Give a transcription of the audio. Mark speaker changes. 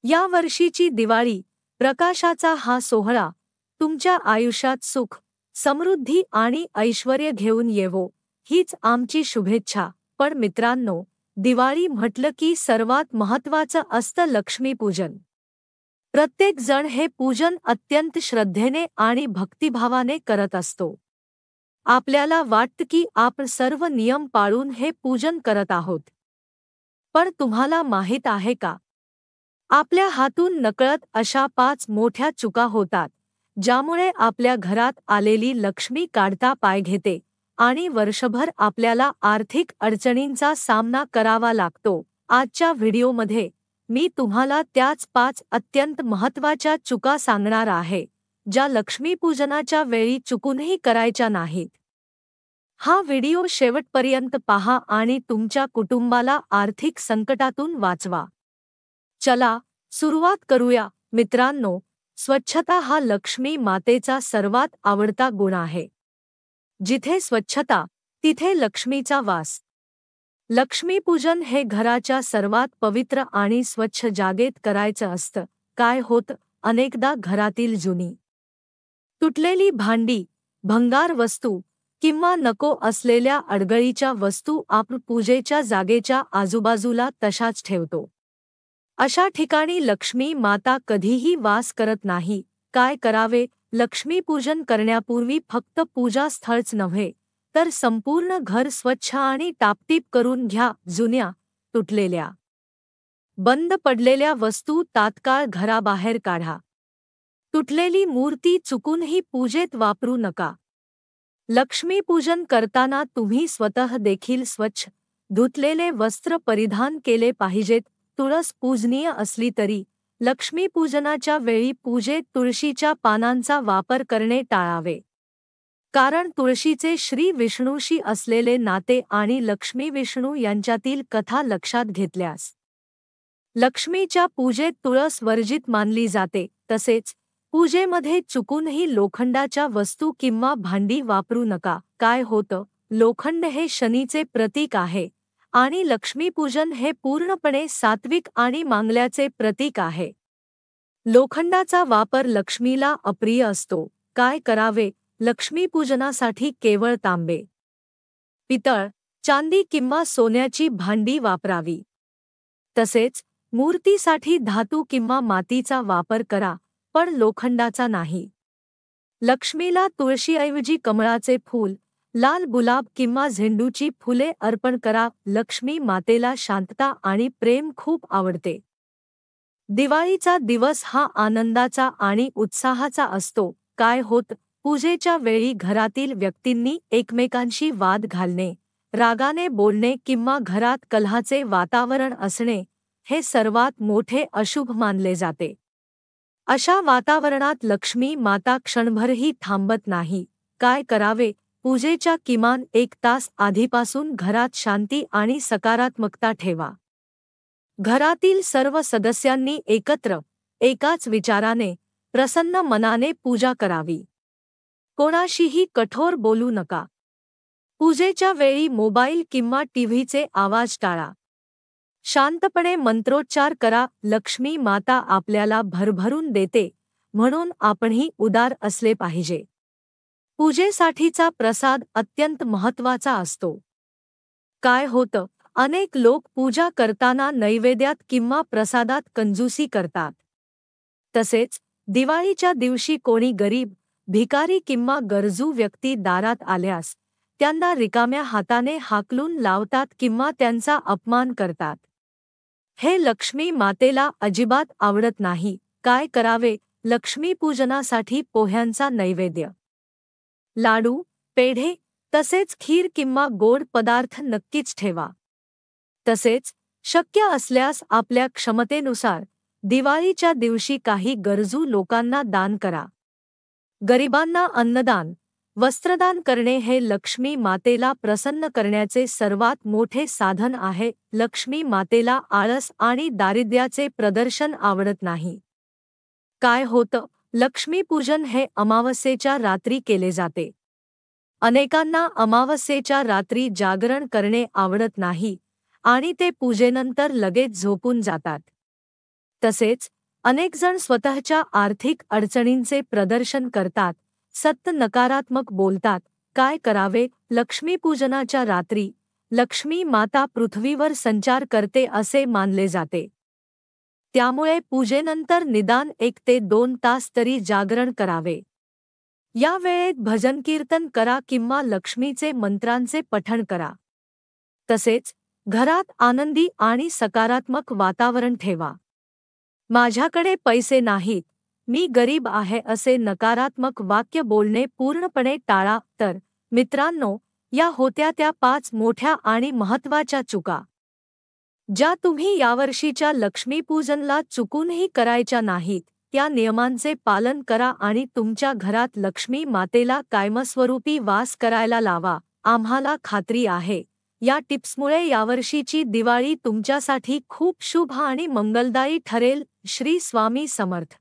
Speaker 1: या वर्षीची दिवाळी प्रकाशाचा हा सोहळा तुमच्या आयुष्यात सुख, समृद्धी आणि ऐश्वर्य घेऊन येवो, हीच आमची शुभेच्छा. पण मित्रांनो, दिवाळी म्हटलं की सर्वात महत्त्वाचं असतं लक्ष्मीपूजन. प्रत्येक जण हे पूजन अत्यंत श्रद्धेने आणि भक्तिभावाने करत असतो. आपल्याला वाटतं की आपण सर्व नियम पाळून हे पूजन करत आहोत. पण तुम्हाला माहीत आहे का? आपल्या हातून नकळत अशा 5 मोठ्या चुका होतात, ज्यामुळे आपल्या घरात आलेली लक्ष्मी काढता पाय घेते आणि वर्षभर आपल्याला आर्थिक अडचणींचा सामना करावा लागतो. आजच्या व्हिडिओमध्ये मी तुम्हाला त्याच 5 अत्यंत महत्त्वाच्या चुका सांगणार आहे, ज्या लक्ष्मीपूजनाच्या वेळी चुकूनही करायच्या नाहीत. हा व्हिडिओ शेवटपर्यंत पहा आणि तुमच्या कुटुंबाला आर्थिक संकटातून वाचवा. चला सुरुवात करूया. मित्रांनो, स्वच्छता हा लक्ष्मी मातेचा सर्वात आवडता गुण आहे. जिथे स्वच्छता, तिथे लक्ष्मीचा वास. लक्ष्मीपूजन हे घराच्या सर्वात पवित्र आणि स्वच्छ जागेत करायचं असतं. काय होतं, अनेकदा घरातील जुनी, तुटलेली भांडी, भंगार वस्तू किंवा नको असलेल्या अडगळीच्या वस्तू आपण पूजेच्या जागेच्या आजूबाजूला तशाच ठेवतो. अशा ठिकाणी लक्ष्मी माता कधीही वास करत नाही. काय करावे? लक्ष्मीपूजन करण्यापूर्वी फक्त पूजास्थळच नव्हे, तर संपूर्ण घर स्वच्छ आणि टापटीप करून घ्या. जुन्या, तुटलेल्या, बंद पडलेल्या वस्तू तात्काळ घराबाहेर काढा. तुटलेली मूर्ती चुकूनही पूजेत वापरू नका. लक्ष्मीपूजन करताना तुम्ही स्वतः देखील स्वच्छ, धुतलेले वस्त्र परिधान केले पाहिजेत. तुळस पूजनीय असली तरी लक्ष्मीपूजनाच्या वेळी पूजेत तुळशीच्या पानांचा वापर करणे टाळावे. कारण तुळशीचे श्री विष्णूशी असलेले नाते आणि लक्ष्मी विष्णू यांच्यातील कथा लक्षात घेतल्यास लक्ष्मीच्या पूजेत तुळस वर्जित मानली जाते. तसेच पूजेमध्ये चुकूनही लोखंडाच्या वस्तू किंवा भांडी वापरू नका. काय होतं, लोखंड हे शनीचे प्रतीक आहे आणि लक्ष्मीपूजन हे पूर्णपणे सात्विक आणि मांगल्याचे प्रतीक आहे. लोखंडाचा वापर लक्ष्मीला अप्रिय असतो. काय करावे? लक्ष्मीपूजनासाठी केवळ तांबे, पितळ, चांदी किंवा सोन्याची भांडी वापरावी. तसेच मूर्तीसाठी धातू किंवा मातीचा वापर करा, पण लोखंडाचा नाही. लक्ष्मीला तुळशीऐवजी कमळाचे फूल, लाल गुलाब किंवा झेंडूची फुले अर्पण करा. लक्ष्मी मातेला शांतता आणि प्रेम खूप आवडते. दिवाळीचा दिवस हा आनंदाचा आणि उत्साहाचा असतो. काय होतं, पूजेच्या वेळी घरातील व्यक्तींनी एकमेकांशी वाद घालणे, रागाने बोलणे किंवा घरात कलहाचे वातावरण असणे हे सर्वात मोठे अशुभ मानले जाते. अशा वातावरणात लक्ष्मी माता क्षणभरही थांबत नाही. काय करावे? पूजेच्या किमान 1 तास आधीपासून घरात शांती आणि सकारात्मकता ठेवा. घरातील सर्व सदस्यांनी एकत्र, एकाच विचाराने, प्रसन्न मनाने पूजा करावी. कोणाशीही कठोर बोलू नका. पूजेच्या वेळी मोबाईल किंवा टीव्हीचे आवाज टाळा. शांतपणे मंत्रोच्चार करा. लक्ष्मी माता आपल्याला भरभरून देते, म्हणून आपणही उदार असले पाहिजे. पूजेसाठीचा प्रसाद अत्यंत महत्त्वाचा असतो. काय होतं, अनेक लोक पूजा करताना नैवेद्यात किंवा प्रसादात कंजूसी करतात. तसेच दिवाळीच्या दिवशी कोणी गरीब, भिकारी किंवा गरजू व्यक्ती दारात आल्यास त्यांना रिकाम्या हाताने हाकलून लावतात किंवा त्यांचा अपमान करतात. हे लक्ष्मी मातेला अजिबात आवडत नाही. काय करावे? लक्ष्मीपूजनासाठी पोह्यांचा नैवेद्य, लाडू, पेढे तसेच खीर किंवा गोड पदार्थ नक्कीच ठेवा. तसेच शक्य असल्यास आपल्या क्षमतेनुसार दिवाळीच्या दिवशी काही गरजू लोकांना दान करा. गरिबांना अन्नदान, वस्त्रदान करणे हे लक्ष्मी मातेला प्रसन्न करण्याचे सर्वात मोठे साधन आहे. लक्ष्मी मातेला आळस आणि दारिद्र्याचे प्रदर्शन आवडत नाही. काय होतं, लक्ष्मीपूजन हे अमावस्येच्या रात्री केले जाते. अनेकांना अमावस्येच्या रात्री जागरण करणे आवडत नाही आणि ते पूजेनंतर लगेच झोपून जातात. तसेच अनेक जण स्वतःच्या आर्थिक अडचणींचे प्रदर्शन करतात, सतत नकारात्मक बोलतात. काय करावे? लक्ष्मीपूजनाच्या रात्री लक्ष्मी माता पृथ्वीवर संचार करते असे मानले जाते. त्यामुळे पूजेनंतर निदान 1 ते 2 तास तरी जागरण करावे. या वेळेत भजन कीर्तन करा किंवा लक्ष्मीचे मंत्रांचे पठण करा. तसेच घरात आनंदी आणि सकारात्मक वातावरण ठेवा. माझ्याकडे पैसे नाहीत, मी गरीब आहे असे नकारात्मक वाक्य बोलणे पूर्णपणे टाळा. तर मित्रांनो, या होत्या त्या 5 मोठ्या आणि महत्त्वाच्या चुका, ज्या तुम्ही यावर्षीच्या लक्ष्मीपूजनला चुकूनही करायच्या नाहीत. त्या नियमांचे पालन करा आणि तुमच्या घरात लक्ष्मी मातेला कायमस्वरूपी वास करायला लावा. आम्हाला खात्री आहे, या टिप्समुळे यावर्षीची दिवाळी तुमच्यासाठी खूप शुभ आणि मंगलदायी ठरेल. श्री स्वामी समर्थ.